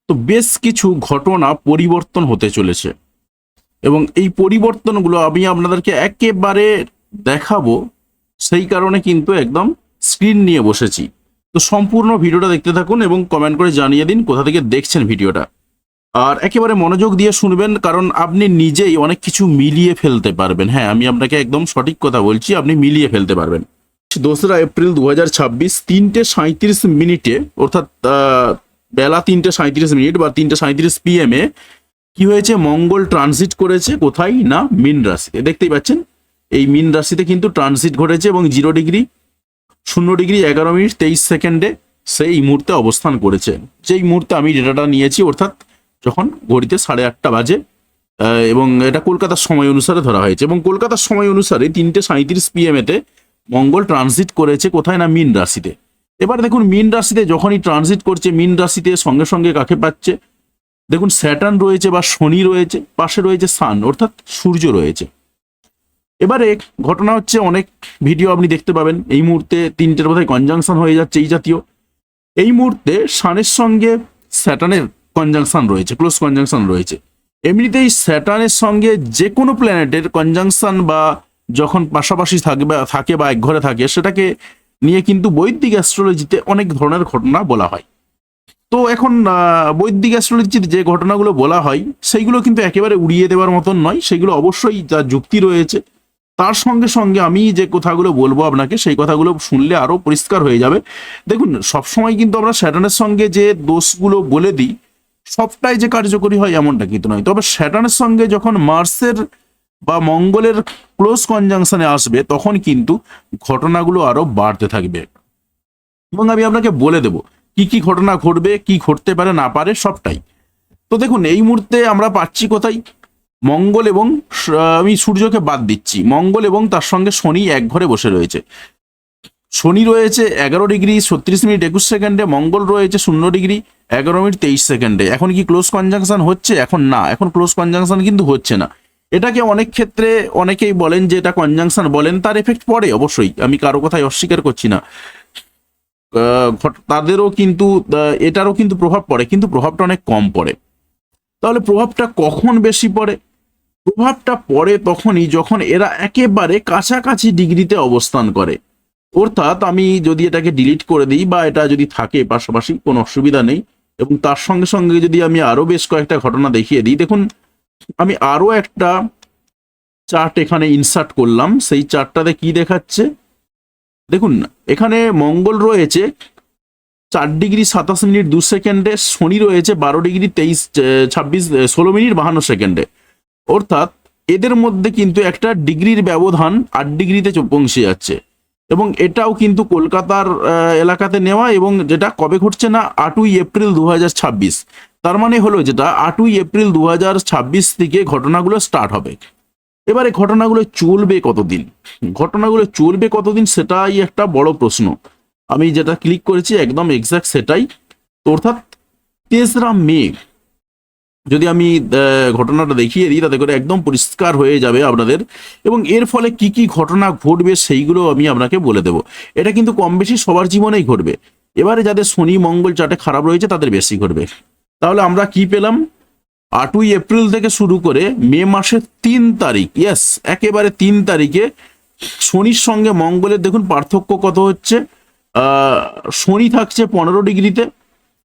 তো বেশ কিছু ঘটনা পরিবর্তন হতে চলেছে এবং এই পরিবর্তনগুলো আমি আপনাদেরকে একেবারে দেখাবো। সেই কারণে কিন্তু একদম স্ক্রিন নিয়ে বসেছি। তো সম্পূর্ণ ভিডিওটা দেখতে থাকুন এবং কমেন্ট করে জানিয়ে দিন কোথা থেকে দেখছেন ভিডিওটা। আর একেবারে মনোযোগ দিয়ে শুনবেন, কারণ আপনি নিজেই অনেক কিছু মিলিয়ে ফেলতে পারবেন। হ্যাঁ, আমি আপনাকে একদম সঠিক কথা বলছি, আপনি মিলিয়ে ফেলতে পারবেন। 2রা এপ্রিল 2026 3:37 অর্থাৎ বেলা 3:37 বা 3:37 PM কি হয়েছে? মঙ্গল ট্রানজিট করেছে কোথায় না মীন রাশিতে। দেখতেই পাচ্ছেন এই মীন রাশিতে কিন্তু ট্রানজিট ঘটেছে এবং 0° 0° 11:23 সেই মুহূর্তে অবস্থান করেছে। যেই মুহূর্তে আমি ডেটাটা নিয়েছি, অর্থাৎ যখন ঘড়িতে 8:30 বাজে, এবং এটা কলকাতার সময় অনুসারে ধরা হয়েছে এবং কলকাতার সময় অনুসারে 3:37 PM মঙ্গল ট্রানজিট করেছে কোথায় না মীন রাশিতে। এবার দেখুন, মীন রাশিতে যখনই ট্রানজিট করছে, মীন রাশিতে সঙ্গে সঙ্গে কাকে পাচ্ছে? দেখুন, স্যাটার্ন রয়েছে বা শনি রয়েছে, পাশে রয়েছে সান অর্থাৎ সূর্য রয়েছে। এবারে ঘটনা হচ্ছে, অনেক ভিডিও আপনি দেখতে পাবেন এই মুহূর্তে 3টের বোধহয় কনজাংশন হয়ে যাচ্ছে এই জাতীয়। এই মুহূর্তে সানের সঙ্গে স্যাটার্নের কনজাংশন রয়েছে, ক্লোজ কনজাংশন রয়েছে। এমনিতেই স্যাটার্নের সঙ্গে যে কোনো প্ল্যানেটের কনজাংশন বা যখন পাশাপাশি থাকে বা এক ঘরে থাকে, সেটাকে নিয়ে কিন্তু বৈদিক অ্যাস্ট্রোলজিতে অনেক ধরনের ঘটনা বলা হয়। তো এখন বৈদিক অ্যাস্ট্রোলজির যে ঘটনাগুলো বলা হয় সেইগুলো কিন্তু একেবারে উড়িয়ে দেওয়ার মতন নয়, সেগুলো অবশ্যই যা যুক্তি রয়েছে। তার সঙ্গে সঙ্গে আমি যে কথাগুলো বলবো আপনাকে, সেই কথাগুলো শুনলে আরো পরিষ্কার হয়ে যাবে। দেখুন, সবসময় কিন্তু আমরা স্যাটার্নের সঙ্গে যে দোষগুলো বলে দিই সবটাই যে কার্যকরী হয় এমনটা কিন্তু নয়। তবে স্যাটার্নের সঙ্গে যখন মার্সের বা মঙ্গলের ক্লোজ কনজাংশনে আসবে, তখন কিন্তু ঘটনাগুলো আরো বাড়তে থাকবে এবং আমি আপনাকে বলে দেব কি কি ঘটনা ঘটবে, কি ঘটতে পারে না পারে সবটাই। তো দেখুন, এই মুহূর্তে আমরা পাচ্ছি কোথায়? মঙ্গল এবং আমি সূর্যকে বাদ দিচ্ছি, মঙ্গল এবং তার সঙ্গে শনি এক ঘরে বসে রয়েছে। শনি রয়েছে 11:36:21, মঙ্গল রয়েছে 0° 11:23। এখন কি ক্লোজ কনজাংশন হচ্ছে? এখন না, এখন ক্লোজ কনজাংশন কিন্তু হচ্ছে না। এটাকে অনেক ক্ষেত্রে অনেকেই বলেন যে এটা কনজাংশন বলেন, তার এফেক্ট পড়ে অবশ্যই, আমি কারো কথাই অস্বীকার করছি না। তাদেরও কিন্তু এটারও কিন্তু প্রভাব পড়ে, কিন্তু প্রভাবটা অনেক কম পড়ে। তাহলে প্রভাবটা কখন বেশি পড়ে? প্রভাবটা পড়ে তখনই যখন এরা একেবারে কাছাকাছি ডিগ্রিতে অবস্থান করে। অর্থাৎ আমি যদি এটাকে ডিলিট করে দিই বা এটা যদি থাকে পাশাপাশি, কোনো অসুবিধা নেই। এবং তার সঙ্গে সঙ্গে যদি আমি আরো বেশ কয়েকটা ঘটনা দেখিয়ে দিই, দেখুন আমি আরো একটা চার্ট এখানে ইনসার্ট করলাম। সেই চার্টটাতে কি দেখাচ্ছে দেখুন, এখানে মঙ্গল রয়েছে 4°27:02, শনি রয়েছে 12°16:52। অর্থাৎ এদের মধ্যে কিন্তু একটা ডিগ্রির ব্যবধান 8°তে পৌঁছে যাচ্ছে এবং এটাও কিন্তু কলকাতার এলাকাতে নেওয়া, এবং যেটা কবে ঘটছে না 8ই এপ্রিল 2026। তার মানে হলো যেটা 8ই এপ্রিল 2026 থেকে ঘটনাগুলো স্টার্ট হবে। এবারে ঘটনাগুলো চলবে কতদিন? ঘটনাগুলো চলবে কতদিন সেটাই একটা বড় প্রশ্ন। আমি যেটা ক্লিক করেছি একদম এক্সাক্ট সেটাই, অর্থাৎ 3রা মে। যদি আমি ঘটনাটা দেখিয়ে দিই তাতে করে একদম পরিষ্কার হয়ে যাবে আপনাদের, এবং এর ফলে কি কি ঘটনা ঘটবে সেইগুলো আমি আপনাকে বলে দেব। এটা কিন্তু কম বেশি সবার জীবনেই ঘটবে। এবারে যাদের শনি মঙ্গল চার্টে খারাপ রয়েছে তাদের বেশি ঘটবে। তাহলে আমরা কি পেলাম? 8ই এপ্রিল থেকে শুরু করে মে মাসের 3 তারিখ, ইয়েস একেবারে 3 তারিখে শনির সঙ্গে মঙ্গলের দেখুন পার্থক্য কত হচ্ছে। শনি থাকছে 15°তে,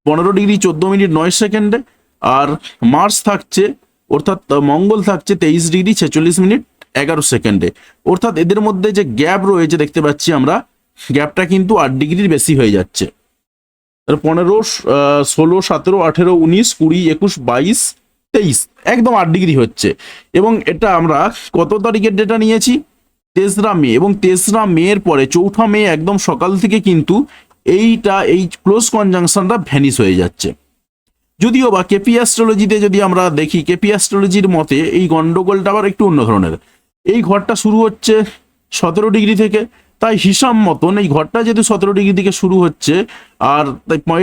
15°14:09, আর মার্স থাকছে অর্থাৎ মঙ্গল থাকছে 23°46:11। অর্থাৎ এদের মধ্যে যে গ্যাপ রয়েছে দেখতে পাচ্ছি আমরা, গ্যাপটা কিন্তু 8°র বেশি হয়ে যাচ্ছে। 15, 16, 17, 18, 19, 20, 21, 22, 23 একদম 8° হচ্ছে। এবং এটা আমরা কত তারিখের ডেটা নিয়েছি? 3রা মে, এবং 3রা মের পরে 4ঠা মে একদম সকাল থেকে কিন্তু এই ক্লোজ কনজাংশনটা ভ্যানিশ হয়ে যাচ্ছে। যদিও বা কেপি অ্যাস্ট্রোলজিতে যদি আমরা দেখি, কেপি অ্যাস্ট্রোলজির মতে এই গন্ডগোলটা আবার একটু অন্য ধরনের। এই ঘরটা শুরু হচ্ছে 17° থেকে, তাই হিসাব মতন এই ঘরটা যেহেতু 17° থেকে শুরু হচ্ছে আর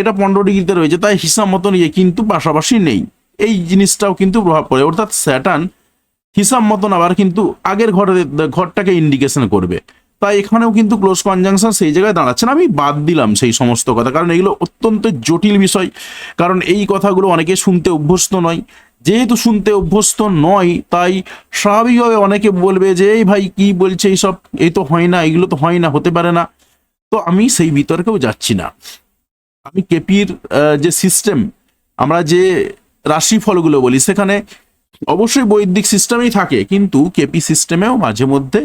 এটা 15°তে রয়েছে, তাই হিসাব মতন কিন্তু পাশাপাশি নেই। এই জিনিসটাও কিন্তু প্রভাব পড়ে। অর্থাৎ স্যাটার্ন হিসাব মতন আবার কিন্তু আগের ঘরটাকে ইন্ডিকেশন করবে। তাই এখানেও কিন্তু ক্লোজ কনজাংশন সেই জায়গায় দাঁড়াচ্ছে না। আমি বাদ দিলাম সেই সমস্ত কথা, কারণ এগুলো অত্যন্ত জটিল বিষয়, কারণ এই কথাগুলো অনেকে শুনতে অভ্যস্ত নয়। যেহেতু শুনতে অভ্যস্ত নয়, তাই স্বাভাবিকভাবে অনেকে বলবে যে এই ভাই কি বলছে এইসব, এই তো হয় না, এগুলো তো হয় না, হতে পারে না। তো আমি সেই বিতর্কেও যাচ্ছি না। আমি কেপির যে সিস্টেম, আমরা যে রাশিফলগুলো বলি, সেখানে অবশ্যই বৈদিক সিস্টেমেই থাকে, কিন্তু কেপি সিস্টেমেও মাঝে মধ্যে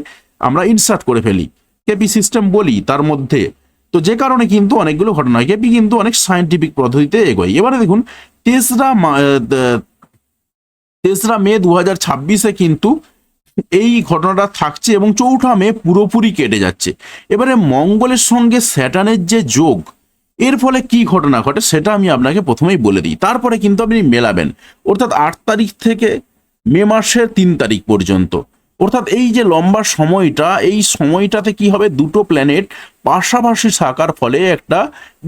আমরা ইনসার্ট করে ফেলি, কেপি সিস্টেম বলি তার মধ্যে। তো যে কারণে কিন্তু অনেকগুলো ঘটনা হয়। কেপি কিন্তু অনেক সায়েন্টিফিক পদ্ধতিতে এগোয়। এবারে দেখুন, 3রা মে 2026-এ কিন্তু এই ঘটনাটা থাকছে এবং 4ঠা মে পুরোপুরি কেটে যাচ্ছে। এবারে মঙ্গলের সঙ্গে স্যাটার্নের যে যোগ, এর ফলে কি ঘটনা ঘটে সেটা আমি আপনাকে প্রথমেই বলে দিই, তারপরে কিন্তু আপনি মেলাবেন। অর্থাৎ 8 তারিখ থেকে মে মাসের 3 তারিখ পর্যন্ত, অর্থাৎ এই যে লম্বা সময়টা, এই সময়টাতে কি হবে, দুটো প্ল্যানেট পাশাপাশি থাকার ফলে একটা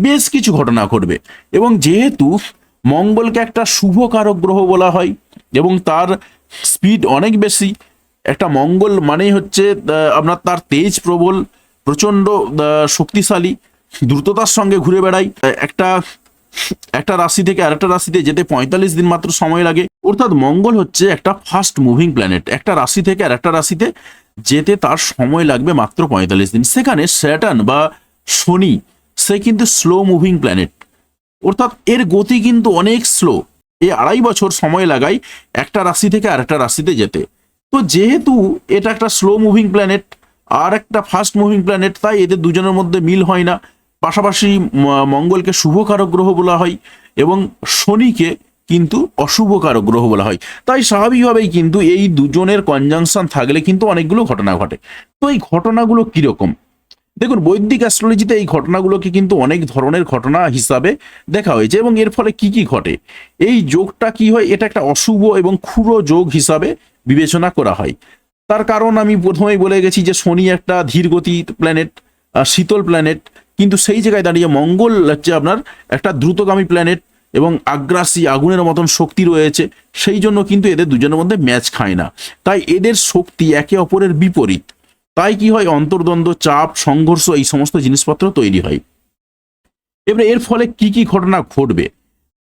বেশ কিছু ঘটনা ঘটবে। এবং যেহেতু মঙ্গলকে একটা শুভকারক গ্রহ বলা হয় এবং তার স্পিড অনেক বেশি, একটা মঙ্গল মানেই হচ্ছে আপনার তার তেজ প্রবল, প্রচণ্ড শক্তিশালী, দ্রুততার সঙ্গে ঘুরে বেড়ায়। একটা একটা রাশি থেকে আরেকটা রাশিতে যেতে 45 দিন মাত্র সময় লাগে। অর্থাৎ মঙ্গল হচ্ছে একটা ফাস্ট মুভিং প্ল্যানেট, একটা রাশি থেকে আরেকটা রাশিতে যেতে তার সময় লাগবে মাত্র 45 দিন। সেখানে স্যাটার্ন বা শনি, সে কিন্তু স্লো মুভিং প্ল্যানেট, অর্থাৎ এর গতি কিন্তু অনেক স্লো। 2.5 বছর সময় লাগায় একটা রাশি থেকে আরেকটা রাশিতে যেতে। তো যেহেতু এটা একটা স্লো মুভিং প্ল্যানেট আর একটা ফাস্ট মুভিং প্ল্যানেট, তাই এদের দুজনের মধ্যে মিল হয় না। পাশাপাশি মঙ্গলকে শুভকারক গ্রহ বলা হয় এবং শনিকে কিন্তু অশুভকারক গ্রহ বলা হয়। তাই স্বাভাবিকভাবেই কিন্তু এই দুজনের কনজাংশন থাকলে কিন্তু অনেকগুলো ঘটনা ঘটে। তো এই ঘটনাগুলো কিরকম, দেখুন বৈদিক অ্যাস্ট্রোলজিতে এই ঘটনাগুলোকে কিন্তু অনেক ধরনের ঘটনা হিসাবে দেখা হয়েছে এবং এর ফলে কি কি ঘটে, এই যোগটা কি হয়, এটা একটা অশুভ এবং ক্ষুরো যোগ হিসাবে বিবেচনা করা হয়। তার কারণ আমি প্রথমেই বলে গেছি যে শনি একটা ধীরগতি প্ল্যানেট, শীতল প্ল্যানেট, কিন্তু সেই জায়গায় দাঁড়িয়ে মঙ্গল হচ্ছে আপনার একটা দ্রুতগামী প্ল্যানেট এবং আগ্রাসী আগুনের মতন শক্তি রয়েছে। সেই জন্য কিন্তু এদের দুজনের মধ্যে ম্যাচ খায় না, তাই এদের শক্তি একে অপরের বিপরীত। তাই কি হয়, অন্তর্দ্বন্দ্ব, চাপ, সংঘর্ষ, এই সমস্ত জিনিসপত্র তৈরি হয়। এবারে এর ফলে কি কি ঘটনা ঘটবে,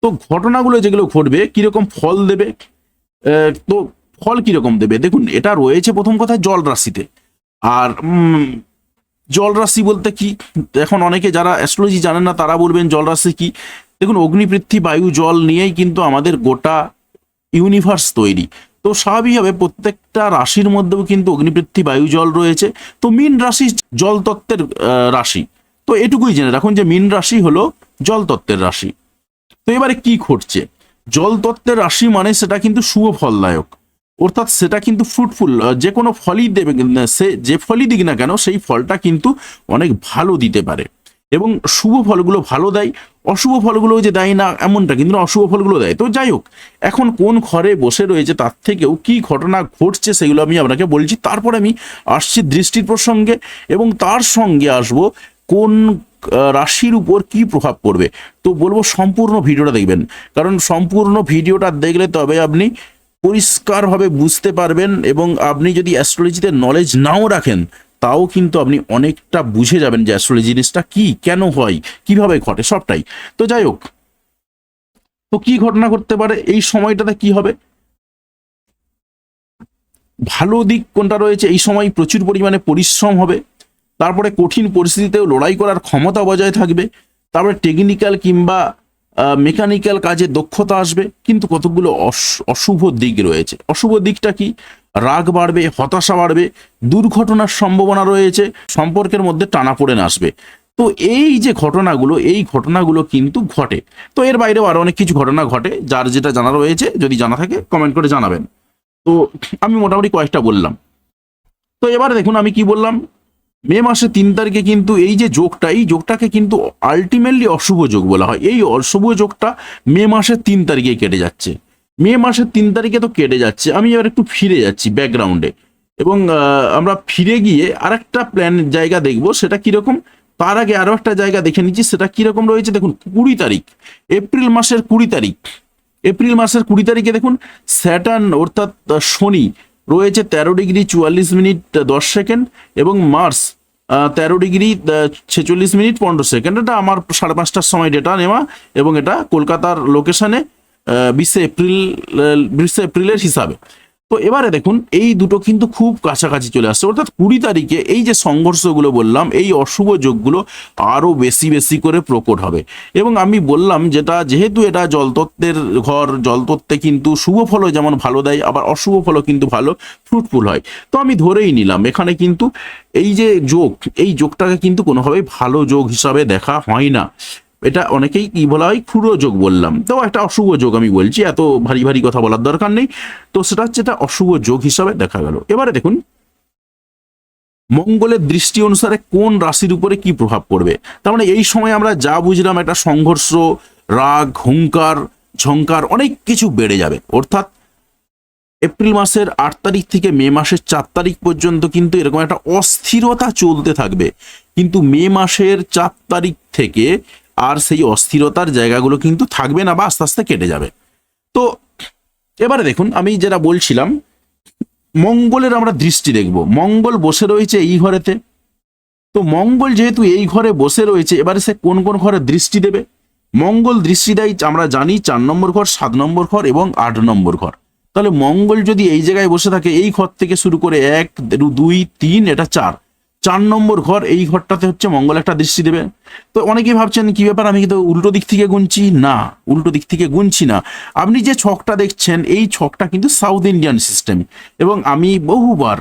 তো ঘটনাগুলো যেগুলো ঘটবে কিরকম ফল দেবে, তো ফল কিরকম দেবে, দেখুন এটা রয়েছে প্রথম কথা জল রাশিতে। আর জল রাশি বলতে কি, এখন অনেকে যারা অ্যাস্ট্রোলজি জানেন না তারা বলবেন জল রাশি কি। দেখুন অগ্নি, পৃথ্বী, বায়ু, জল নিয়েই কিন্তু আমাদের গোটা ইউনিভার্স তৈরি। তো স্বাভাবিকভাবে প্রত্যেকটা রাশির মধ্যেও কিন্তু অগ্নি, পৃথ্বী, বায়ু, জল রয়েছে। তো মীন রাশি জল তত্ত্বের রাশি। তো এটুকুই জেনে রাখুন যে মীন রাশি হলো জল তত্ত্বের রাশি। তো এবারে কি ঘটছে, জল তত্ত্বের রাশি মানে সেটা কিন্তু শুভ ফলদায়ক, অর্থাৎ সেটা কিন্তু ফ্রুটফুল, যে কোনো ফলই দেবে, সে যে ফলই দিক না কেন সেই ফলটা কিন্তু অনেক ভালো দিতে পারে এবং শুভ ফলগুলো ভালো দেয়। অশুভ ফলগুলো যে দেয় না এমনটা কিন্তু না, অশুভ ফলগুলো দেয়। তো যাই হোক, এখন কোন ঘরে বসে রয়েছে তার থেকেও কি ঘটনা ঘটছে সেগুলো আমি আপনাকে বলছি। তারপর আমি আসছি দৃষ্টির প্রসঙ্গে এবং তার সঙ্গে আসব কোন রাশির উপর কি প্রভাব পড়বে। তো বলবো সম্পূর্ণ ভিডিওটা দেখবেন, কারণ সম্পূর্ণ ভিডিওটা দেখলে তবে আপনি পরিষ্কারভাবে বুঝতে পারবেন এবং আপনি যদি অ্যাস্ট্রোলজিতে নলেজ নাও রাখেন তাও কিন্তু আপনি অনেকটা বুঝে যাবেন যে অ্যাস্ট্রোলজি জিনিসটা কি, কেন হয়, কিভাবে ঘটে, সবটাই। তো যাই হোক, তো কি ঘটনা ঘটতে পারে এই সময়টাতে, কি হবে, ভালো দিক কোনটা রয়েছে, এই সময় প্রচুর পরিমাণে পরিশ্রম হবে, তারপরে কঠিন পরিস্থিতিতেও লড়াই করার ক্ষমতা বজায় থাকবে, তারপরে টেকনিক্যাল কিংবা মেকানিক্যাল কাজে দক্ষতা আসবে। কিন্তু কতগুলো অশুভ দিক রয়েছে। অশুভ দিকটা কি, রাগ বাড়বে, হতাশা বাড়বে, দুর্ঘটনার সম্ভাবনা রয়েছে, সম্পর্কের মধ্যে টানাপোড়েন আসবে। তো এই যে ঘটনাগুলো, এই ঘটনাগুলো কিন্তু ঘটে। তো এর বাইরেও আরো অনেক কিছু ঘটনা ঘটে, যার যেটা জানা রয়েছে যদি জানা থাকে কমেন্ট করে জানাবেন। তো আমি মোটামুটি কয়েকটা বললাম। তো এবারে দেখুন আমি কি বললাম, মে মাসে 3 তারিখে কিন্তু এই যে যোগটা, এই যোগটাকে কিন্তু আলটিমেটলি অশুভ যোগ বলা হয়। এই অশুভ যোগটা মে মাসের 3 তারিখে কেটে যাচ্ছে। মে মাসের 3 তারিখে তো কেটে যাচ্ছে, আমি এবার একটু ফিরে যাচ্ছি ব্যাকগ্রাউন্ডে এবং আমরা ফিরে গিয়ে আরেকটা প্ল্যান জায়গা দেখব সেটা কিরকম। তার আগে আরো একটা জায়গা দেখে নিচ্ছি সেটা কিরকম রয়েছে। দেখুন 20 তারিখ, এপ্রিল মাসের 20 তারিখ, এপ্রিল মাসের 20 তারিখে দেখুন স্যাটার্ন অর্থাৎ শনি রয়েছে 13 ডিগ্রি 44 মিনিট 10 সেকেন্ড এবং মার্স 13°46'15", এটা আমার 5:30টার সময় ডেটা নেওয়া, এবং এটা কলকাতার লোকেশনে 20 এপ্রিলের হিসাবে। তো এবারে দেখুন এই দুটো কিন্তু খুব কাছাকাছি চলে আসছে, অর্থাৎ 20 তারিখে এই যে সংঘর্ষগুলো বললাম, এই অশুভ যোগগুলো আরো বেশি বেশি করে প্রকট হবে। এবং আমি বললাম যেটা, যেহেতু এটা জলতত্ত্বের ঘর, জলতত্ত্বে কিন্তু শুভ ফলও যেমন ভালো দেয়, আবার অশুভ ফলও কিন্তু ভালো ফ্রুটফুল হয়। তো আমি ধরেই নিলাম এখানে কিন্তু এই যে যোগ, এই যোগটাকে কিন্তু কোনোভাবেই ভালো যোগ হিসাবে দেখা হয় না। এটা অনেকেই কি বলা হয়, ক্ষুদ্র যোগ বললাম, তো একটা অশুভ যোগ আমি বলছি, এত ভারী ভারী কথা বলার দরকার নেই। তো সেটা হচ্ছে এটা অশুভ যোগ হিসাবে দেখা গেল। এবারে দেখুন মঙ্গলের দৃষ্টি অনুসারে কোন রাশির উপরে কি প্রভাব পড়বে। তার মানে এই সময় আমরা যা বুঝলাম, একটা সংঘর্ষ, রাগ, হুঙ্কার, ঝংকার অনেক কিছু বেড়ে যাবে। অর্থাৎ এপ্রিল মাসের 8 তারিখ থেকে মে মাসের 4 তারিখ পর্যন্ত কিন্তু এরকম একটা অস্থিরতা চলতে থাকবে, কিন্তু মে মাসের 4 তারিখ থেকে আর সেই অস্থিরতার জায়গাগুলো কিন্তু থাকবে না, বা আস্তে আস্তে কেটে যাবে। তো এবারে দেখুন আমি যেটা বলছিলাম, মঙ্গলের আমরা দৃষ্টি দেখব। মঙ্গল বসে রয়েছে এই ঘরেতে, তো মঙ্গল যেহেতু এই ঘরে বসে রয়েছে, এবারে সে কোন কোন ঘরে দৃষ্টি দেবে। মঙ্গল দৃষ্টি দেয় আমরা জানি 4 নম্বর ঘর, 7 নম্বর ঘর এবং 8 নম্বর ঘর। তাহলে মঙ্গল যদি এই জায়গায় বসে থাকে, এই ঘর থেকে শুরু করে 1 2 3, এটা 4 নম্বর ঘর, এই ঘরটাতে হচ্ছে মঙ্গল একটা দৃষ্টি দেবে। তো অনেকেই ভাবছেন কি ব্যাপার, আমি কিন্তু উল্টো দিক থেকে গুনছি। না, উল্টো দিক থেকে গুনছি না। আপনি যে ছকটা দেখছেন, এই ছকটা কিন্তু সাউথ ইন্ডিয়ান সিস্টেম, এবং আমি বহুবার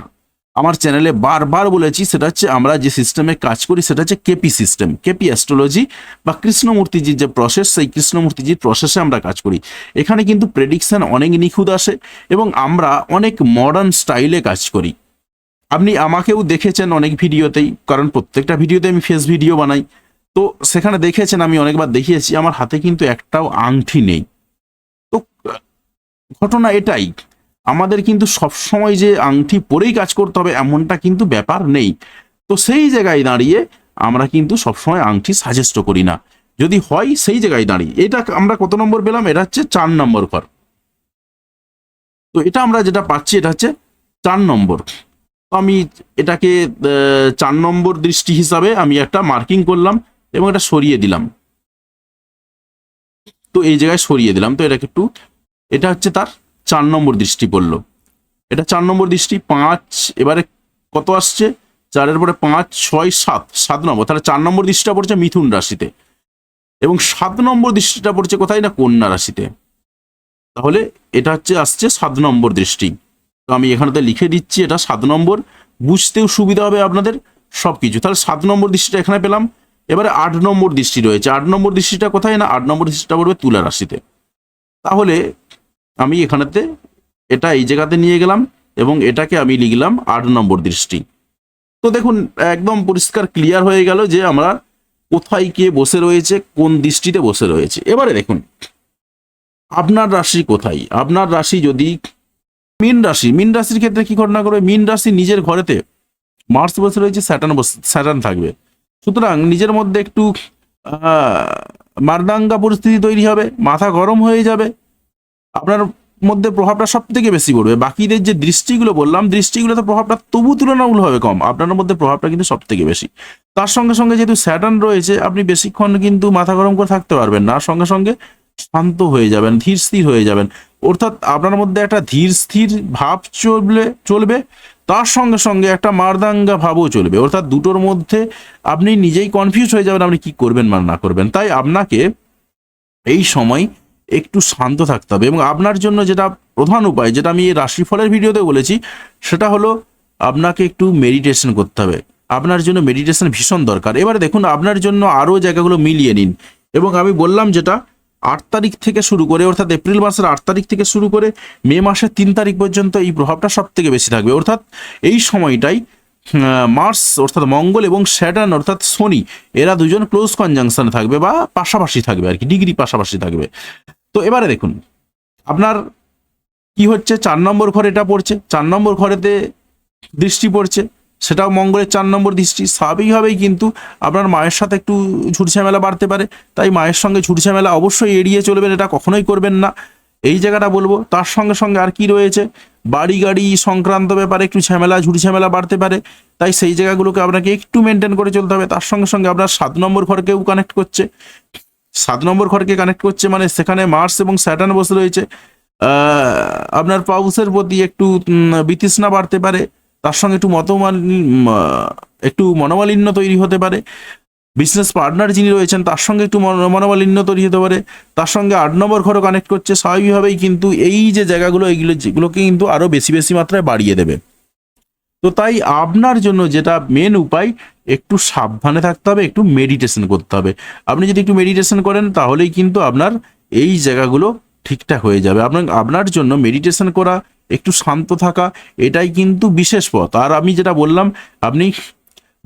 আমার চ্যানেলে বারবার বলেছি, সেটা হচ্ছে আমরা যে সিস্টেমে কাজ করি সেটা হচ্ছে কেপি সিস্টেম, কেপি অ্যাস্ট্রোলজি, বা কৃষ্ণমূর্তিজির যে প্রসেস, সেই কৃষ্ণমূর্তিজির প্রসেসে আমরা কাজ করি। এখানে কিন্তু প্রেডিকশন অনেক নিখুঁত আসে, এবং আমরা অনেক মডার্ন স্টাইলে কাজ করি। আপনি আমাকেও দেখেছেন অনেক ভিডিওতেই, কারণ প্রত্যেকটা ভিডিওতে আমি ফেস ভিডিও বানাই। তো সেখানে দেখেছেন, আমি অনেকবার দেখিয়েছি আমার হাতে কিন্তু একটাও আংটি নেই। তো ঘটনা এটাই, আমাদের কিন্তু সবসময় যে আংটি পরেই কাজ করতে হবে এমনটা কিন্তু ব্যাপার নেই। তো সেই জায়গায় দাঁড়িয়ে আমরা কিন্তু সবসময় আংটি সাজেস্ট করি না, যদি হয় সেই জায়গায় দাঁড়িয়ে। এটা আমরা কত নম্বর পেলাম, এটা হচ্ছে 4 নম্বর ঘর। তো এটা আমরা যেটা পাচ্ছি, এটা হচ্ছে 4 নম্বর। তো আমি এটাকে 4 নম্বর দৃষ্টি হিসাবে আমি একটা মার্কিং করলাম, এবং এটা সরিয়ে দিলাম। তো এই জায়গায় সরিয়ে দিলাম, তো এটাকে একটু, এটা হচ্ছে তার 4 নম্বর দৃষ্টি পড়লো। এটা 4 নম্বর দৃষ্টি। 5, এবারে কত আসছে, 4-এর পরে 5, 6, 7 নম্বর, তাহলে 4 নম্বর দৃষ্টিটা পড়ছে মিথুন রাশিতে, এবং 7 নম্বর দৃষ্টিটা পড়ছে কোথায় না, কন্যা রাশিতে। তাহলে এটা হচ্ছে আসছে 7 নম্বর দৃষ্টি। তো আমি এখানেতে লিখে দিচ্ছি, এটা 7 নম্বর, বুঝতেও সুবিধা হবে আপনাদের সবকিছু। তাহলে 7 নম্বর দৃষ্টিটা এখানে পেলাম। এবারে 8 নম্বর দৃষ্টি রয়েছে। 8 নম্বর দৃষ্টিটা কোথায় না, 8 নম্বর দৃষ্টিটা পড়বে তুলা রাশিতে। তাহলে আমি এখানেতে এটা এই জায়গাতে নিয়ে গেলাম, এবং এটাকে আমি লিখলাম 8 নম্বর দৃষ্টি। তো দেখুন একদম পরিষ্কার ক্লিয়ার হয়ে গেল যে আমরা কোথায় কে বসে রয়েছে, কোন দৃষ্টিতে বসে রয়েছে। এবারে দেখুন আপনার রাশি কোথায়। আপনার রাশি যদি মীন রাশি, মীন রাশির ক্ষেত্রে কি ঘটনা করবে, মীন রাশি নিজের ঘরেতে মার্স বসে রয়েছে, স্যাটার্ন থাকবে। সুতরাং নিজের মধ্যে একটু মারদাঙ্গা পরিস্থিতি তৈরি হবে, মাথা গরম হয়ে যাবে, আপনার মধ্যে প্রভাবটা সব থেকে বেশি পড়বে। বাকিদের যে দৃষ্টিগুলো বললাম, দৃষ্টিগুলোতে প্রভাবটা তবু তুলনামূলকভাবে কম, আপনার মধ্যে প্রভাবটা কিন্তু সব থেকে বেশি। তার সঙ্গে সঙ্গে যেহেতু স্যাটার্ন রয়েছে, আপনি বেশিক্ষণ কিন্তু মাথা গরম করে থাকতে পারবেন না, সঙ্গে সঙ্গে শান্ত হয়ে যাবেন, ধীর স্থির হয়ে যাবেন। অর্থাৎ আপনার মধ্যে একটা ধীর স্থির ভাব চলবে, তার সঙ্গে সঙ্গে একটা মারদাঙ্গা ভাবও চলবে। অর্থাৎ দুটোর মধ্যে আপনি নিজেই কনফিউজ হয়ে যাবেন, আপনি কি করবেন বা না করবেন। তাই আপনাকে এই সময় একটু শান্ত থাকতে হবে, এবং আপনার জন্য যেটা প্রধান উপায়, যেটা আমি এই রাশিফলের ভিডিওতে বলেছি, সেটা হলো আপনাকে একটু মেডিটেশন করতে হবে। আপনার জন্য মেডিটেশন ভীষণ দরকার। এবারে দেখুন আপনার জন্য আরও জায়গাগুলো মিলিয়ে নিন, এবং আমি বললাম যেটা 8 তারিখ থেকে শুরু করে, অর্থাৎ এপ্রিল মাসের 8 তারিখ থেকে শুরু করে মে মাসের 3 তারিখ পর্যন্ত এই প্রভাবটা সব থেকে বেশি থাকবে। অর্থাৎ এই সময়টাই মার্স অর্থাৎ মঙ্গল এবং স্যাটার্ন অর্থাৎ শনি, এরা দুজন ক্লোজ কনজাংশনে থাকবে, বা পাশাপাশি থাকবে আর কি, ডিগ্রি পাশাপাশি থাকবে। তো এবারে দেখুন আপনার কি হচ্ছে, 4 নম্বর ঘরে এটা পড়ছে, 4 নম্বর ঘরেতে দৃষ্টি পড়ছে, সেটাও মঙ্গলের 4 নম্বর দৃষ্টি। স্বাভাবিকভাবেই কিন্তু আপনার মায়ের সাথে একটু ঝুটঝামেলা বাড়তে পারে, তাই মায়ের সঙ্গে ঝুটঝামেলা অবশ্যই এড়িয়ে চলবেন, এটা কখনোই করবেন না। এই জায়গাটা বলবো। তার সঙ্গে সঙ্গে আর কি রয়েছে, বাড়ি গাড়ি সংক্রান্ত ব্যাপারে একটু ঝামেলা ঝুড়ি ঝামেলা বাড়তে পারে, তাই সেই জায়গাগুলোকে আপনাকে একটু মেনটেন করে চলতে হবে। তার সঙ্গে সঙ্গে আপনার 7 নম্বর ঘরকেও কানেক্ট করছে, 7 নম্বর ঘরকে কানেক্ট করছে মানে সেখানে মার্স এবং স্যাটার্ন বসে রয়েছে। আপনার পাউসের প্রতি একটু বিতৃষ্ণা বাড়তে পারে, তার সঙ্গে একটু একটু মনোমালিন্য তৈরি হতে পারে। বিজনেস পার্টনার যিনি রয়েছেন তার সঙ্গে একটু মনোমালিন্য তৈরি হতে পারে। তার সঙ্গে 8 নম্বর ঘরও কানেক্ট করছে, স্বাভাবিকভাবেই কিন্তু এই যে জায়গাগুলো যেগুলোকে কিন্তু আরো বেশি বেশি মাত্রায় বাড়িয়ে দেবে। তো তাই আপনার জন্য যেটা মেন উপায়, একটু সাবধানে থাকতে হবে, একটু মেডিটেশন করতে হবে। আপনি যদি একটু মেডিটেশন করেন তাহলেই কিন্তু আপনার এই জায়গাগুলো ঠিকঠাক হয়ে যাবে। আপনার জন্য মেডিটেশন করা, একটু শান্ত থাকা, এটাই কিন্তু বিশেষ পথ। আর আমি যেটা বললাম, আপনি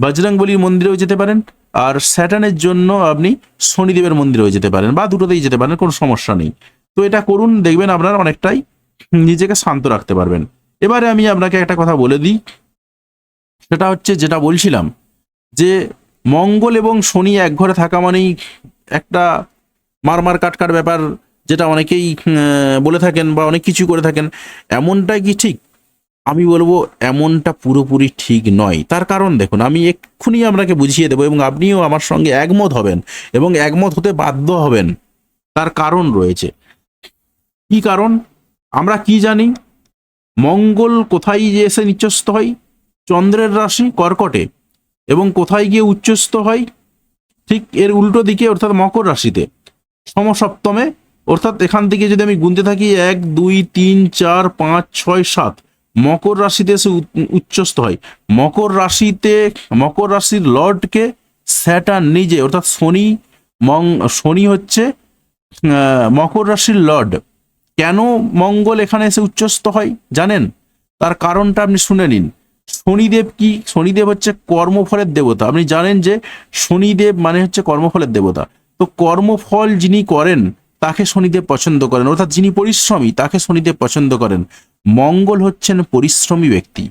বজরংবলীর মন্দিরেও যেতে পারেন, আর স্যাটার্নের জন্য আপনি শনিদেবের মন্দিরেও যেতে পারেন, বা দুটোতেই যেতে পারেন, কোনো সমস্যা নেই। তো এটা করুন, দেখবেন আপনারা অনেকটাই নিজেকে শান্ত রাখতে পারবেন। এবারে আমি আপনাকে একটা কথা বলে দিই, সেটা হচ্ছে যেটা বলছিলাম যে মঙ্গল এবং শনি এক ঘরে থাকা মানেই একটা মারমার কাটকার ব্যাপার, যেটা অনেকেই বলে থাকেন বা অনেক কিছু করে থাকেন। এমনটাই কি ঠিক? আমি বলবো এমনটা পুরোপুরি ঠিক নয়। তার কারণ দেখুন, আমি এক্ষুনি আপনাকে বুঝিয়ে দেবো এবং আপনিও আমার সঙ্গে একমত হবেন এবং একমত হতে বাধ্য হবেন। তার কারণ রয়েছে। কি কারণ? আমরা কি জানি, মঙ্গল কোথায় যে এসে নিচস্থ হয়? চন্দ্রের রাশি কর্কটে। এবং কোথায় গিয়ে উচ্চস্থ হয়? ঠিক এর উল্টো দিকে, অর্থাৎ মকর রাশিতে, সমসপ্তমে। অর্থাৎ এখান থেকে যদি আমি গুনতে থাকি 1 2 3 4 5 6 7, মকর রাশিতে এসে উচ্চস্থ হয়। মকর রাশিতে, মকর রাশির লর্ডকে স্যাটার্ন নিজে, অর্থাৎ শনি। শনি হচ্ছে মকর রাশির লর্ড। কেন মঙ্গল এখানে এসে উচ্চস্থ হয় জানেন? তার কারণটা আপনি শুনে নিন। শনিদেব কি? শনিদেব হচ্ছে কর্মফলের দেবতা। আপনি জানেন যে শনিদেব মানে হচ্ছে কর্মফলের দেবতা। তো কর্মফল যিনি করেন তাকে শনিদেব পছন্দ করেন, অর্থাৎ যিনি পরিশ্রমী তাকে শনিদেব পছন্দ করেন। মঙ্গল হচ্ছেন পরিশ্রমী ব্যক্তি।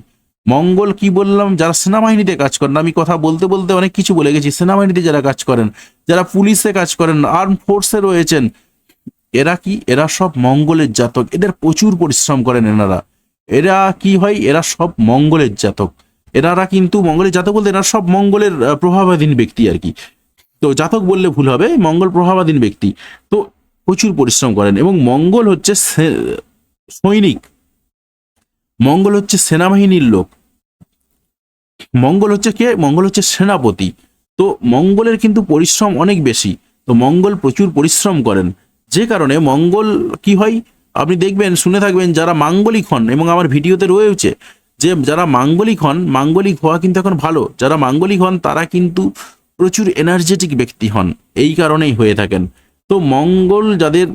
মঙ্গল কি বললাম, যারা সেনাবাহিনীতে কাজ করেন, আমি কথা বলতে বলতে অনেক কিছু বলে গেছি। সেনাবাহিনীতে যারা কাজ করেন, যারা পুলিশে কাজ করেন, আর্ম ফোর্সে রয়েছেন, এরা কি? এরা সব মঙ্গলের জাতক। এদের প্রচুর পরিশ্রম করেন এনারা। এরা কি হয়? এরা সব মঙ্গলের জাতক। এনারা কিন্তু মঙ্গলের জাতক বলতে এরা সব মঙ্গলের প্রভাবাধীন ব্যক্তি আর কি। তো জাতক বললে ভুল হবে, মঙ্গল প্রভাবাধীন ব্যক্তি। তো প্রচুর পরিশ্রম করেন এবং মঙ্গল হচ্ছে সৈনিক, মঙ্গল হচ্ছে সেনাবাহিনীর লোক, মঙ্গল হচ্ছে কে? মঙ্গল হচ্ছে সেনাপতি। তো মঙ্গলের কিন্তু পরিশ্রম অনেক বেশি। তো মঙ্গল প্রচুর পরিশ্রম করেন, যে কারণে মঙ্গল কি হয় আপনি দেখবেন, শুনে থাকবেন, যারা মাঙ্গলিক হন, এবং আমার ভিডিওতে রয়েছে যে যারা মাঙ্গলিক হন, মাঙ্গলিক হওয়া কিন্তু এখন ভালো। যারা মাঙ্গলিক হন তারা কিন্তু প্রচুর এনার্জেটিক ব্যক্তি হন, এই কারণেই হয়ে থাকেন। তো মঙ্গল যাদের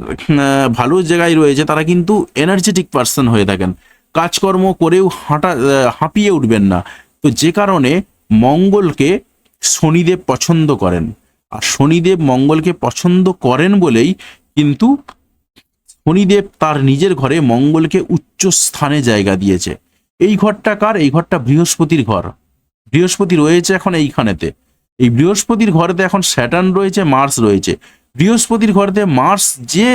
ভালো জায়গায় রয়েছে তারা কিন্তু এনার্জেটিক পার্সন হয়ে থাকেন, কাজকর্ম করেও হাঁপিয়ে উঠবেন না। তো যে কারণে মঙ্গলকে শনিদেব পছন্দ করেন। আর শনিদেব মঙ্গলকে পছন্দ করেন বলেই কিন্তু শনিদেব তার নিজের ঘরে মঙ্গলকে উচ্চ স্থানে জায়গা দিয়েছে। এই ঘরটা কার? এই ঘরটা বৃহস্পতির ঘর। বৃহস্পতি রয়েছে এখন এইখানেতে। এই বৃহস্পতির ঘরেতে এখন স্যাটার্ন রয়েছে, মার্স রয়েছে। বৃহস্পতির ঘরেতে মার্স যে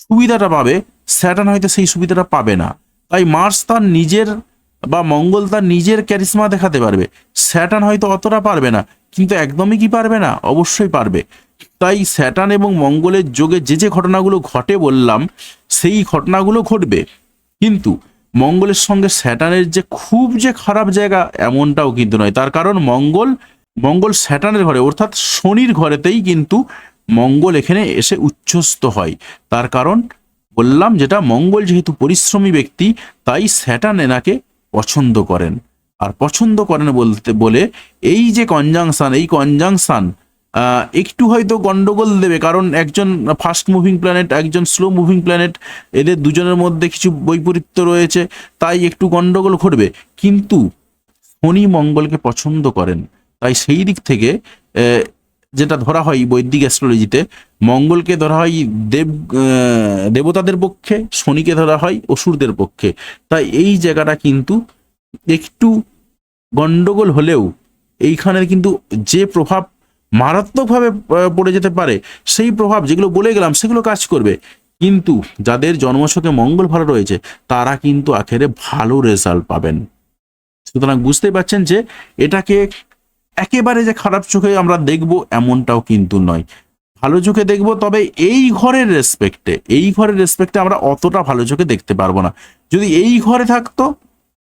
সুবিধাটা পাবে, স্যাটার্ন হয়তো সেই সুবিধাটা পাবে না। তাই মার্স তার নিজের, বা মঙ্গল তার নিজের ক্যারিসমা দেখাতে পারবে, স্যাটার্ন হয়তো অতটা পারবে না। কিন্তু একদমই কি পারবে না? অবশ্যই পারবে। তাই স্যাটার্ন এবং মঙ্গলের যোগে যে যে ঘটনাগুলো ঘটে বললাম, সেই ঘটনাগুলো ঘটবে। কিন্তু মঙ্গলের সঙ্গে স্যাটার্নের যে খুব যে খারাপ জায়গা, এমনটাও কিন্তু নয়। তার কারণ মঙ্গল স্যাটার্নের ঘরে, অর্থাৎ শনির ঘরেতেই কিন্তু মঙ্গল এখানে এসে উচ্চস্থ হয়। তার কারণ বললাম, যেটা মঙ্গল যেহেতু পরিশ্রমী ব্যক্তি, তাই স্যাটার্ন এনাকে পছন্দ করেন। আর পছন্দ করেন বলে এই যে কনজাংশন, এই কনজাংশন একটু হয়তো গন্ডগোল দেবে, কারণ একজন ফাস্ট মুভিং প্ল্যানেট, একজন স্লো মুভিং প্ল্যানেট, এদের দুজনের মধ্যে কিছু বৈপরীত্য রয়েছে, তাই একটু গন্ডগোল ঘটবে। কিন্তু শনি মঙ্গলকে পছন্দ করেন, তাই সেই দিক থেকে যেটা ধরা হয় বৈদিক অ্যাস্ট্রোলজিতে, মঙ্গলকে ধরা হয় দেবতাদের পক্ষে, শনিকে ধরা হয় অসুরদের পক্ষে। তাই এই জায়গাটা কিন্তু একটু গন্ডগোল হলেও এইখানের কিন্তু যে প্রভাব মারাত্মকভাবে পড়ে যেতে পারে, সেই প্রভাব যেগুলো বলে গেলাম সেগুলো কাজ করবে। কিন্তু যাদের জন্মছকে মঙ্গল ভালো রয়েছে তারা কিন্তু আখেরে ভালো রেজাল্ট পাবেন। সুতরাং বুঝতেই পারছেন যে এটাকে একেবারে যে খারাপ চোখে আমরা দেখব এমনটাও কিন্তু নয়, ভালো চোখে দেখব। তবে এই ঘরের রেসপেক্টে আমরা অতটা ভালো চোখে দেখতে পারবো না। যদি এই ঘরে থাকতো,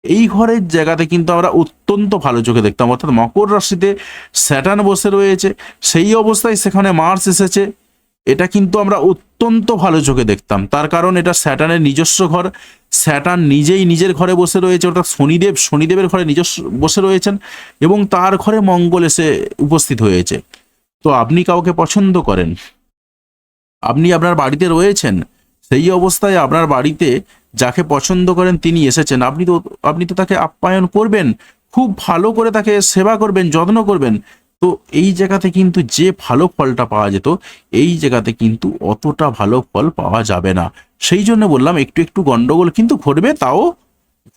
এই ঘরের জায়গাতে কিন্তু আমরা অত্যন্ত ভালো চোখে দেখতাম। অর্থাৎ মকর রাশিতে স্যাটার্ন বসে রয়েছে, সেই অবস্থায় সেখানে মার্স এসেছে, এটা কিন্তু আমরা অত্যন্ত ভালো চোখে দেখতাম। তার কারণ এটা স্যাটার্নের নিজস্ব ঘর, স্যাটার্ন নিজেই নিজের ঘরে বসে রয়েছে, অর্থাৎ শনিদেবের ঘরে নিজস্ব বসে রয়েছেন এবং তার ঘরে মঙ্গল এসে উপস্থিত হয়েছে। তো আপনি কাউকে পছন্দ করেন, আপনি আপনার বাড়িতে রয়েছেন, সেই অবস্থায় আপনার বাড়িতে যাকে পছন্দ করেন তিনি এসেছেন, আপনি তো তাকে আপ্যায়ন করবেন, খুব ভালো করে তাকে সেবা করবেন, যত্ন করবেন। তো এই জায়গাতে কিন্তু যে ভালো ফলটা পাওয়া যেত, এই জায়গাতে কিন্তু অতটা ভালো ফল পাওয়া যাবে না। সেই জন্য বললাম একটু একটু গন্ডগোল কিন্তু ঘটবে, তাও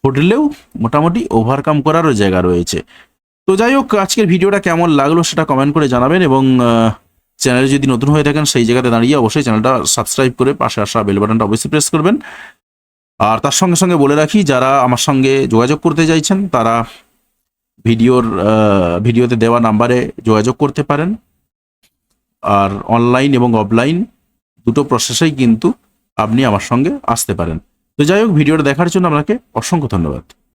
ঘটলেও মোটামুটি ওভারকাম করারও জায়গা রয়েছে। তো যাই হোক, আজকের ভিডিওটা কেমন লাগলো সেটা কমেন্ট করে জানাবেন এবং চ্যানেলে যদি নতুন হয়ে থাকেন সেই জায়গাতে দাঁড়িয়ে অবশ্যই চ্যানেলটা সাবস্ক্রাইব করে পাশে আসা বেল বাটনটা অবশ্যই প্রেস করবেন। আর তার সঙ্গে সঙ্গে বলে রাখি, যারা আমার সঙ্গে যোগাযোগ করতে চাইছেন তারা ভিডিওতে দেওয়া নাম্বারে যোগাযোগ করতে পারেন। আর অনলাইন এবং অফলাইন দুটো প্রসেসেই কিন্তু আপনি আমার সঙ্গে আসতে পারেন। তো যাই হোক, ভিডিওটা দেখার জন্য আপনাকে অসংখ্য ধন্যবাদ।